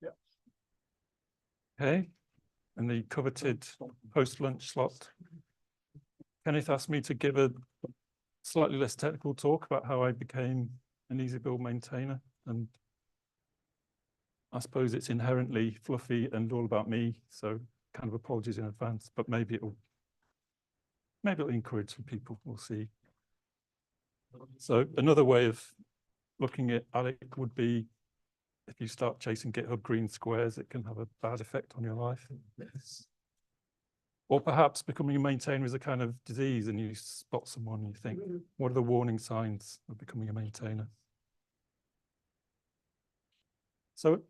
Yeah. Okay, and the coveted post-lunch slot. Kenneth asked me to give a slightly less technical talk about how I became an EasyBuild maintainer, and I suppose it's inherently fluffy and all about me, so kind of apologies in advance, but maybe it'll encourage some people, we'll see. So another way of looking at it would be if you start chasing GitHub green squares, it can have a bad effect on your life. Yes. Or perhaps becoming a maintainer is a kind of disease and you spot someone and you think, what are the warning signs of becoming a maintainer? So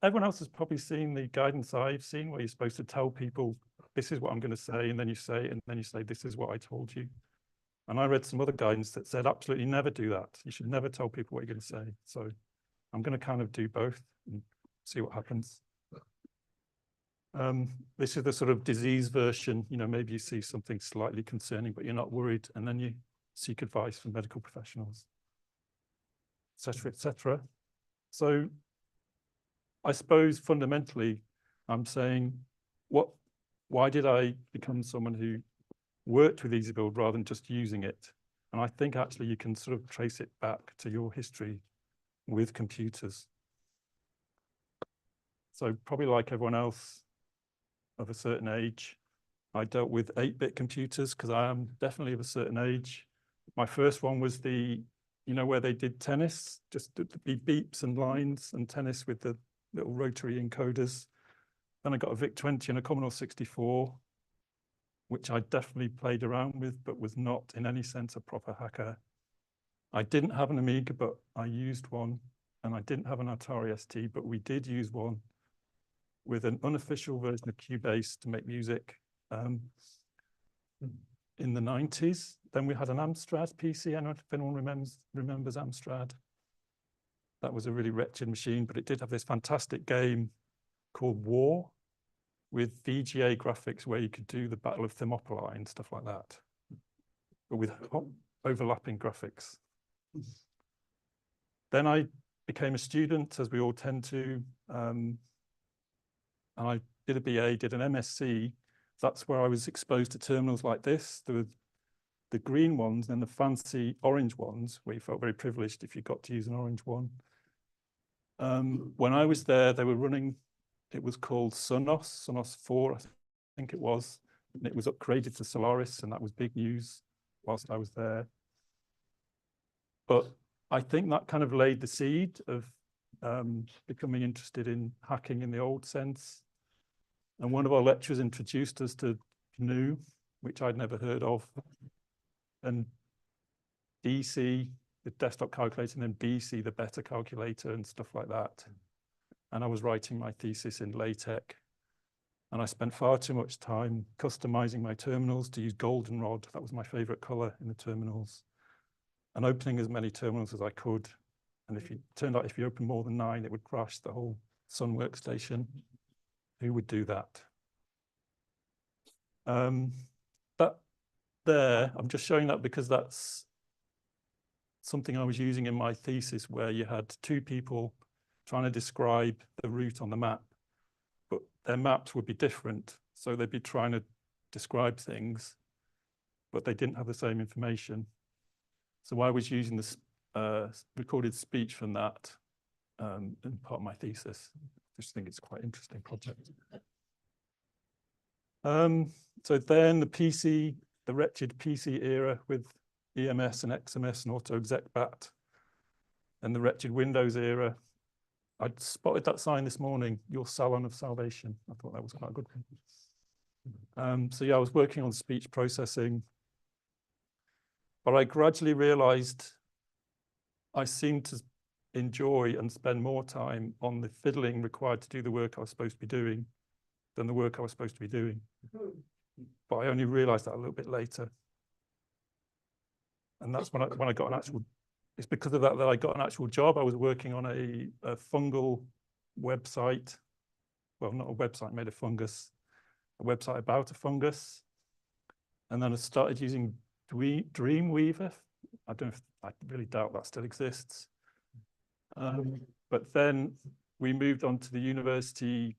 everyone else has probably seen the guidance I've seen where you're supposed to tell people, this is what I'm going to say, and then you say, this is what I told you. And I read some other guidance that said, absolutely never do that. You should never tell people what you're going to say. So I'm going to kind of do both and see what happens. This is the sort of disease version. You know, maybe you see something slightly concerning, but you're not worried. And then you seek advice from medical professionals, et cetera, et cetera. So I suppose fundamentally, I'm saying, why did I become someone who worked with EasyBuild rather than just using it? And I think actually you can sort of trace it back to your history with computers. So probably like everyone else of a certain age, I dealt with 8-bit computers because I am definitely of a certain age. My first one was the, you know, where they did tennis, just the beeps and lines and tennis with the little rotary encoders. Then I got a VIC-20 and a Commodore 64, which I definitely played around with, but was not in any sense a proper hacker. I didn't have an Amiga, but I used one, and I didn't have an Atari ST, but we did use one with an unofficial version of Cubase to make music in the 90s. Then we had an Amstrad PC, I don't know if anyone remembers Amstrad. That was a really wretched machine, but it did have this fantastic game called War with VGA graphics where you could do the Battle of Thermopylae and stuff like that, but with overlapping graphics. Then I became a student, as we all tend to, and I did a BA, did an MSc. That's where I was exposed to terminals like this. There were the green ones and the fancy orange ones, where you felt very privileged if you got to use an orange one. When I was there, they were running, it was called Sonos 4, I think it was, and it was upgraded to Solaris, and that was big news whilst I was there. But I think that kind of laid the seed of becoming interested in hacking in the old sense. And one of our lecturers introduced us to GNU, which I'd never heard of, and DC, the desktop calculator, and then BC, the better calculator and stuff like that. And I was writing my thesis in LaTeX. And I spent far too much time customizing my terminals to use goldenrod. That was my favorite color in the terminals. And opening as many terminals as I could. And if it turned out if you open more than 9, it would crash the whole Sun workstation. Who would do that? There, I'm just showing that because that's something I was using in my thesis where you had 2 people trying to describe the route on the map, but their maps would be different. So they'd be trying to describe things, but they didn't have the same information. So I was using this recorded speech from that in part of my thesis. I just think it's quite an interesting project. So then the wretched PC era with EMS and XMS and AutoExecBat, and the wretched Windows era. I spotted that sign this morning, your salon of salvation. I thought that was quite a good one. So yeah, I was working on speech processing, but I gradually realized I seemed to enjoy and spend more time on the fiddling required to do the work I was supposed to be doing than the work I was supposed to be doing. But I only realized that a little bit later. And that's when I got an actual, it's because of that I got an actual job. I was working on a fungal website. Well, not a website made of fungus, a website about a fungus. And then I started using Dreamweaver. I really doubt that still exists. But then we moved on to the university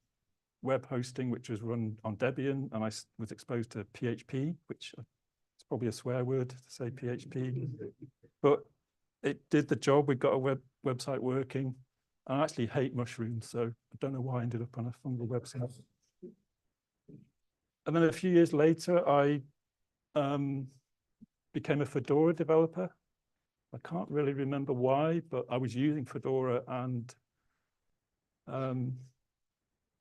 web hosting, which was run on Debian, and I was exposed to PHP, which is probably a swear word to say PHP, but it did the job. We got a website working. I actually hate mushrooms, so I don't know why I ended up on a fungal website. And then a few years later, I became a Fedora developer. I can't really remember why, but I was using Fedora, and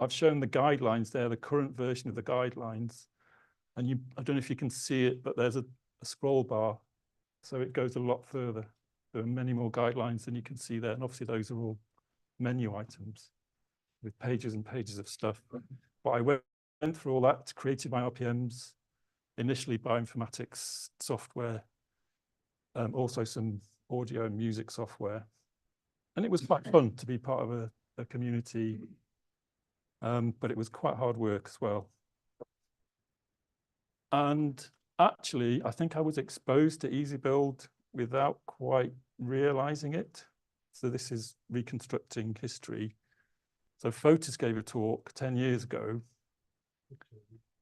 I've shown the guidelines there, the current version of the guidelines. And I don't know if you can see it, but there's a scroll bar. So it goes a lot further. There are many more guidelines than you can see there. And obviously those are all menu items with pages and pages of stuff. But I went through all that, created my RPMs, initially bioinformatics software, also some audio and music software. And it was quite fun to be part of a community, but it was quite hard work as well. And actually, I think I was exposed to EasyBuild without quite realizing it. So this is reconstructing history. So Fotis gave a talk 10 years ago.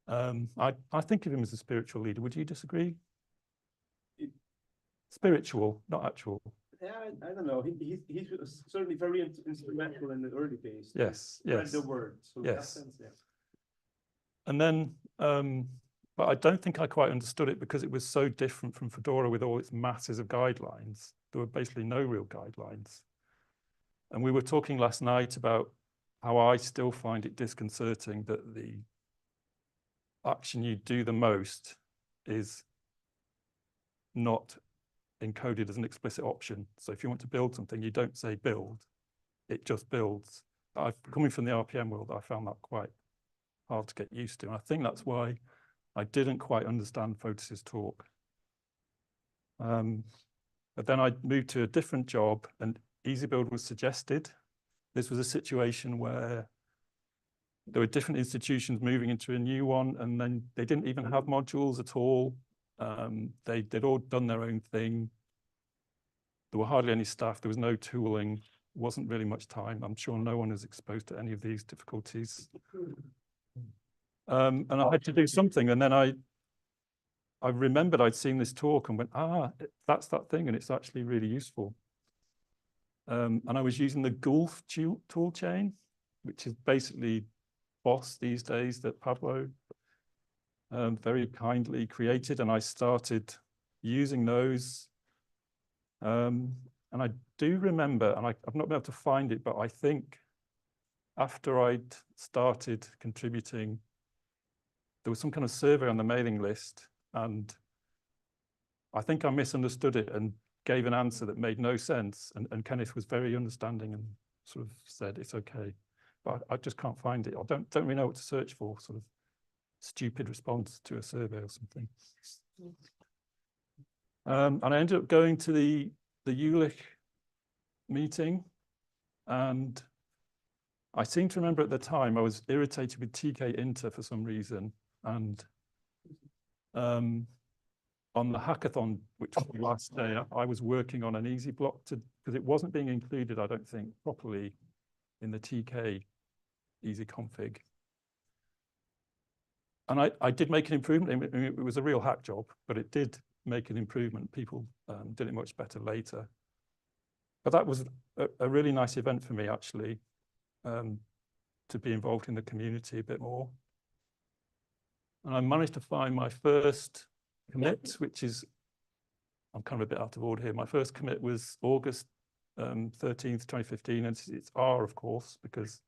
I think of him as a spiritual leader. Would you disagree? Spiritual, not actual. Yeah, I don't know. He was certainly very instrumental in the early days. Yes, yes. Spread the word. So yes. In that sense, yeah. And then, but I don't think I quite understood it because it was so different from Fedora with all its masses of guidelines. There were basically no real guidelines. And we were talking last night about how I still find it disconcerting that the action you do the most is not encoded as an explicit option. So if you want to build something, you don't say build, it just builds. Coming from the RPM world, I found that quite hard to get used to. And I think that's why I didn't quite understand Fotis's talk. But then I moved to a different job and EasyBuild was suggested. This was a situation where there were different institutions moving into a new one, and then they didn't even have modules at all. They'd all done their own thing. There were hardly any staff. There was no tooling. Wasn't really much time. I'm sure no one is exposed to any of these difficulties. And I had to do something. And then I remembered I'd seen this talk and went, that's that thing. And it's actually really useful. And I was using the Gulf tool chain, which is basically Boss these days that Pablo very kindly created. And I started using those. And I do remember, and I've not been able to find it, but I think after I'd started contributing, there was some kind of survey on the mailing list, and I think I misunderstood it and gave an answer that made no sense. And Kenneth was very understanding and sort of said, it's okay. But I just can't find it. I don't really know what to search for, sort of stupid response to a survey or something. And I ended up going to the EULIC meeting, and I seem to remember at the time I was irritated with TK Inter for some reason, and on the hackathon, which was the last day, I was working on an easy block because it wasn't being included, I don't think, properly in the TK easy config. And I did make an improvement. I mean, it was a real hack job, but it did make an improvement. People did it much better later. But that was a really nice event for me, actually, to be involved in the community a bit more. And I managed to find my first commit, which is, I'm kind of a bit out of order here. My first commit was August 13th, 2015, and it's R, of course, because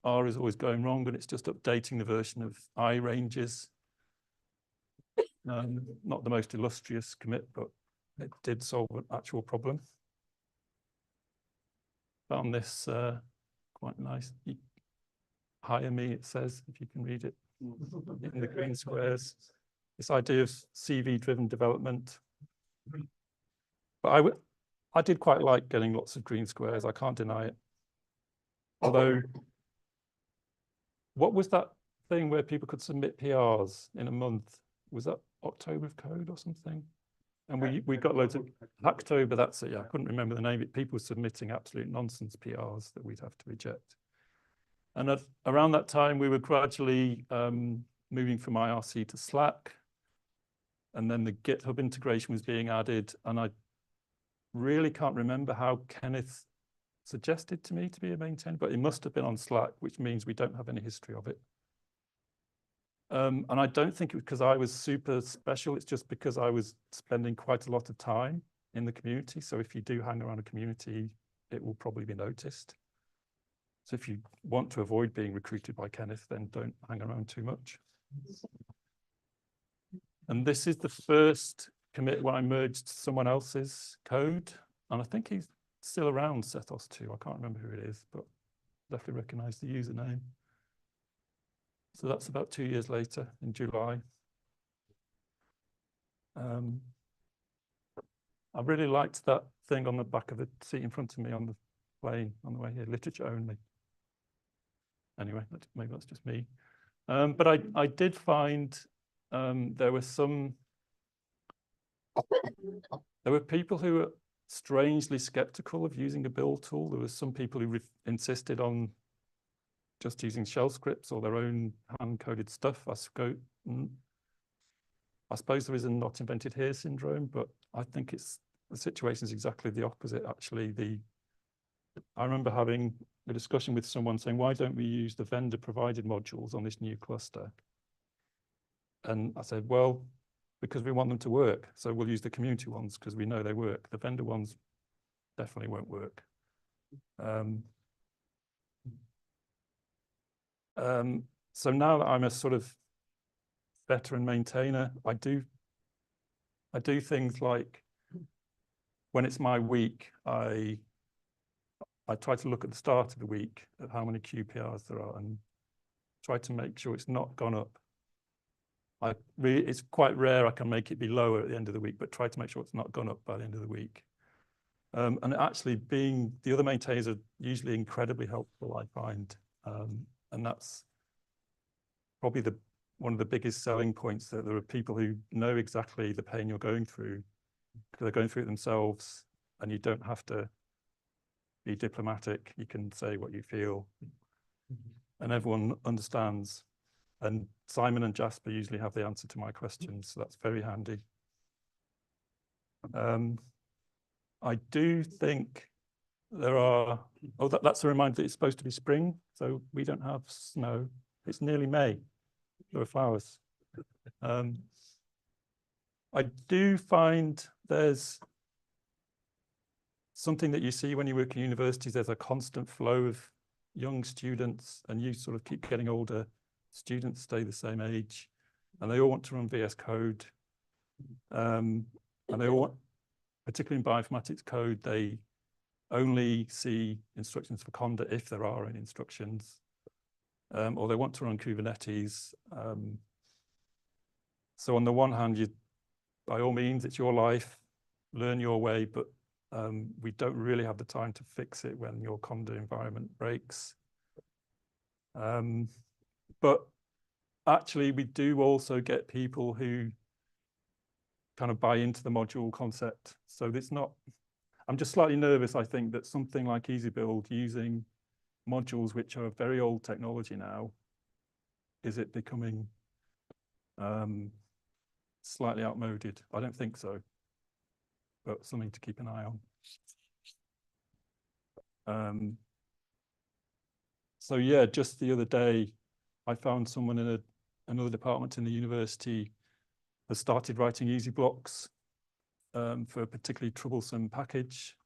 R is always going wrong, and it's just updating the version of I ranges. Not the most illustrious commit, but it did solve an actual problem. Found this quite nice. Hire me, it says, if you can read it in the green squares. This idea of CV-driven development. But I did quite like getting lots of green squares. I can't deny it. Although, what was that thing where people could submit PRs in a month? Was that October of Code or something? And we got loads of Hacktober, that's it, yeah, I couldn't remember the name, people submitting absolute nonsense PRs that we'd have to reject. And around that time, we were gradually moving from IRC to Slack. And then the GitHub integration was being added. And I really can't remember how Kenneth suggested to me to be a maintainer, but it must have been on Slack, which means we don't have any history of it. And I don't think it was because I was super special. It's just because I was spending quite a lot of time in the community. So if you do hang around a community, it will probably be noticed. So if you want to avoid being recruited by Kenneth, then don't hang around too much. And this is the first commit when I merged someone else's code. And I think he's still around, Sethos2. I can't remember who it is, but definitely recognize the username. So that's about 2 years later in July. I really liked that thing on the back of the seat in front of me on the plane on the way here, literature only. Anyway, maybe that's just me. But I did find there were people who were strangely skeptical of using a build tool. There were some people who insisted on just using shell scripts or their own hand-coded stuff. I suppose there is a not invented here syndrome, but I think the situation is exactly the opposite. Actually, I remember having a discussion with someone saying, why don't we use the vendor provided modules on this new cluster? And I said, well, because we want them to work. So we'll use the community ones because we know they work. The vendor ones definitely won't work. So now that I'm a sort of veteran maintainer, I do things like when it's my week, I try to look at the start of the week at how many QPRs there are and try to make sure it's not gone up. It's quite rare I can make it be lower at the end of the week, but try to make sure it's not gone up by the end of the week. And actually the other maintainers are usually incredibly helpful, I find. And that's probably one of the biggest selling points, that there are people who know exactly the pain you're going through because they're going through it themselves, and you don't have to be diplomatic. You can say what you feel, and everyone understands. And Simon and Jasper usually have the answer to my questions, so that's very handy. I do think there are, that's a reminder that it's supposed to be spring, so we don't have snow. It's nearly May. There are flowers. I do find there's something that you see when you work in universities. There's a constant flow of young students, and you sort of keep getting older. Students stay the same age, and they all want to run VS Code. And they all want, particularly in bioinformatics code, they only see instructions for Conda if there are any instructions, or they want to run Kubernetes. So on the one hand, by all means, it's your life, learn your way, but we don't really have the time to fix it when your Conda environment breaks. But actually, we do also get people who kind of buy into the module concept. So it's not, I'm just slightly nervous, I think, that something like EasyBuild using modules which are very old technology now, is it becoming slightly outmoded? I don't think so, but something to keep an eye on. So yeah, just the other day, I found someone in another department in the university has started writing easy blocks for a particularly troublesome package.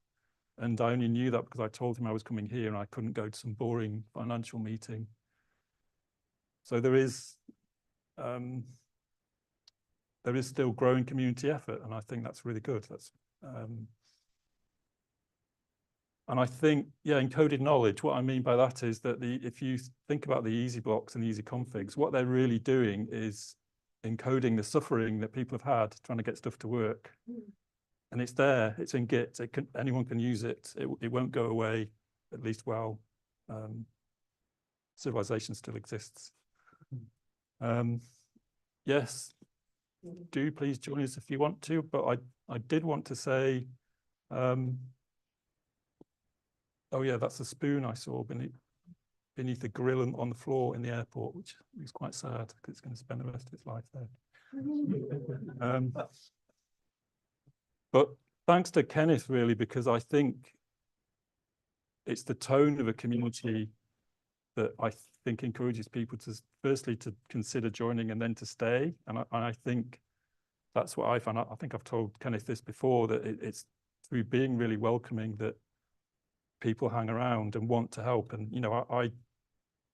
And I only knew that because I told him I was coming here and I couldn't go to some boring financial meeting. So there is still growing community effort, and I think that's really good. That's and I think, yeah, encoded knowledge, what I mean by that is that if you think about the easy blocks and the easy configs, what they're really doing is encoding the suffering that people have had trying to get stuff to work. And it's there, it's in Git, anyone can use it. It won't go away, at least while civilization still exists. Yes, do please join us if you want to, but I did want to say, oh yeah, that's a spoon I saw beneath the grill on the floor in the airport, which is quite sad because it's going to spend the rest of its life there. But thanks to Kenneth, really, because I think it's the tone of a community that I think encourages people to, firstly, to consider joining and then to stay. And I think that's what I found. I think I've told Kenneth this before, that it's through being really welcoming that people hang around and want to help. And, you know,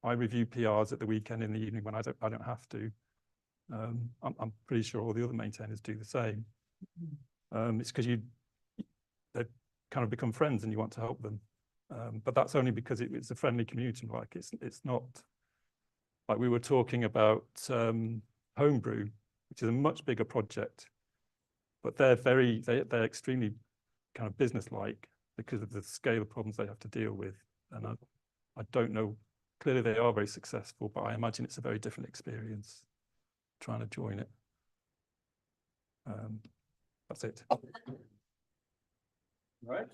I review PRs at the weekend in the evening when I don't have to. I'm pretty sure all the other maintainers do the same. It's because they've kind of become friends and you want to help them. But that's only because it's a friendly community. Like it's not like we were talking about Homebrew, which is a much bigger project, but they're extremely kind of business-like because of the scale of problems they have to deal with. And I don't know, clearly they are very successful, but I imagine it's a very different experience trying to join it. That's it. All right.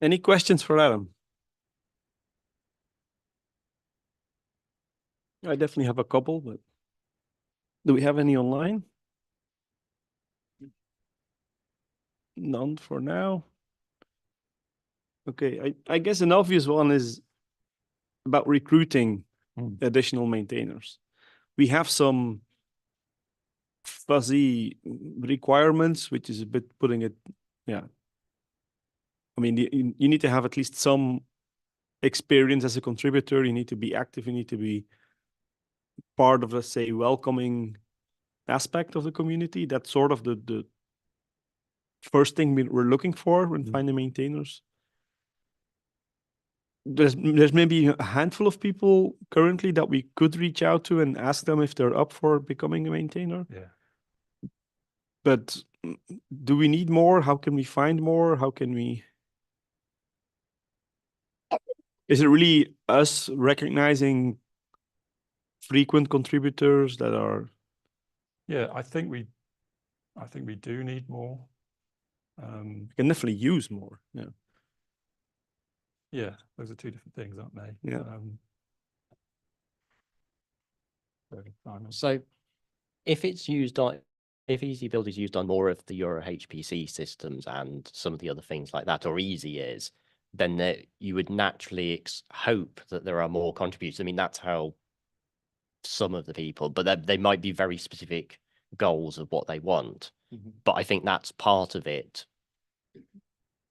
Any questions for Adam? I definitely have a couple, but do we have any online? None for now. Okay, I guess an obvious one is about recruiting additional maintainers. We have some fuzzy requirements, which is a bit putting it, yeah. I mean, you need to have at least some experience as a contributor. You need to be active. You need to be part of, let's say, welcoming aspect of the community. That's sort of the first thing we're looking for when finding maintainers. There's maybe a handful of people currently that we could reach out to and ask them if they're up for becoming a maintainer. Yeah. But do we need more? How can we find more? How can we? Is it really us recognizing frequent contributors that are? Yeah, I think we do need more. We can definitely use more. Yeah. Yeah, those are two different things, aren't they? Yeah. So if it's used on, if EasyBuild is used on more of the Euro HPC systems and some of the other things like that, or Easy is, then you would naturally hope that there are more contributors. I mean, that's how some of the people, but they might be very specific goals of what they want. Mm-hmm. But I think that's part of it,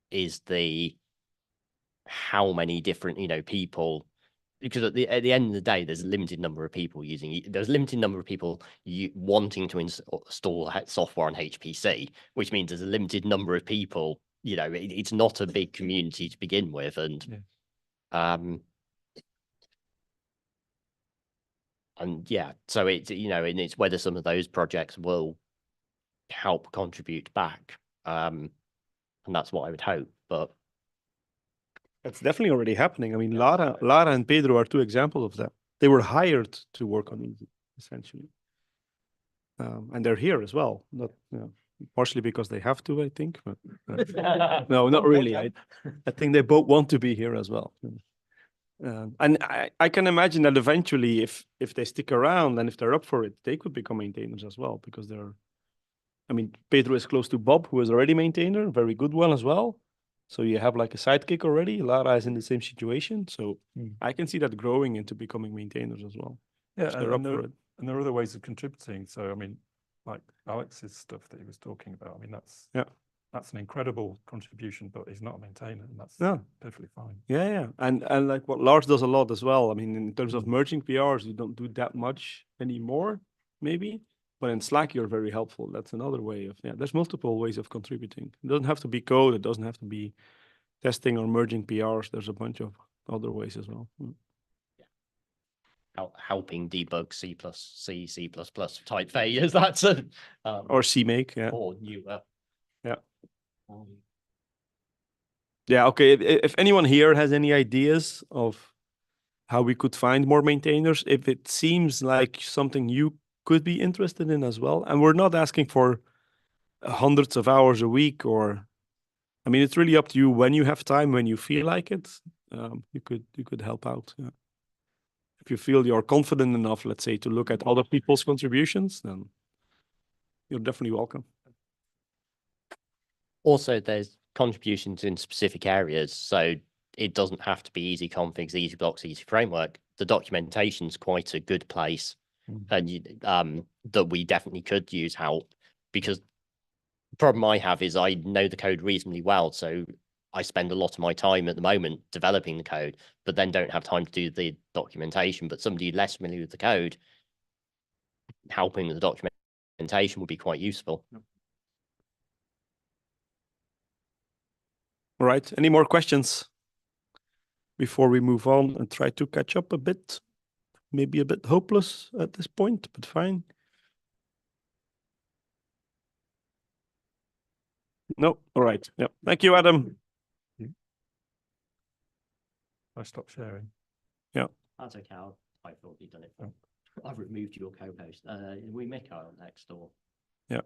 is the how many different, you know, people, because at the end of the day, there's a limited number of people there's a limited number of people wanting to install software on HPC, which means there's a limited number of people, you know, it's not a big community to begin with. And yeah, so it's, you know, and it's whether some of those projects will help contribute back. And that's what I would hope, but it's definitely already happening. I mean, Lara and Pedro are two examples of that. They were hired to work on Easy, essentially. And they're here as well. Not, you know, partially because they have to, I think. But no, not really. I think they both want to be here as well. And I can imagine that eventually, if they stick around and if they're up for it, they could become maintainers as well, because they're, I mean, Pedro is close to Bob, who is already maintainer, very good one as well. So you have like a sidekick already. Lara is in the same situation. So I can see that growing into becoming maintainers as well. Yeah, and there are other ways of contributing. So, I mean, like Alex's stuff that he was talking about, I mean, that's an incredible contribution, but he's not a maintainer, and that's perfectly fine. Yeah. And like what Lars does a lot as well. I mean, in terms of merging PRs, you don't do that much anymore, maybe. But in Slack, you're very helpful. That's another way of, there's multiple ways of contributing. It doesn't have to be code. It doesn't have to be testing or merging PRs. There's a bunch of other ways as well. Helping debug C++, C++ type failures. That's a or CMake, or newer. Yeah. Okay. If anyone here has any ideas of how we could find more maintainers if it seems like something you could be interested in as well. And we're not asking for hundreds of hours a week, or I mean, it's really up to you when you have time, when you feel like it. You could help out. Yeah. If you feel you're confident enough, let's say, to look at other people's contributions, then you're definitely welcome. Also, there's contributions in specific areas, so it doesn't have to be easy configs, easy blocks, easy framework. The documentation's quite a good place, and that we definitely could use help, because the problem I have is I know the code reasonably well, so I spend a lot of my time at the moment developing the code, but then don't have time to do the documentation. But somebody less familiar with the code, helping with the documentation would be quite useful. All right. Any more questions before we move on and try to catch up a bit? Maybe a bit hopeless at this point, but fine. No. All right. Yeah. Thank you, Adam. I stopped sharing. Yeah. That's okay. I thought you'd done it. I've removed your co-host. We make our next door. Yeah.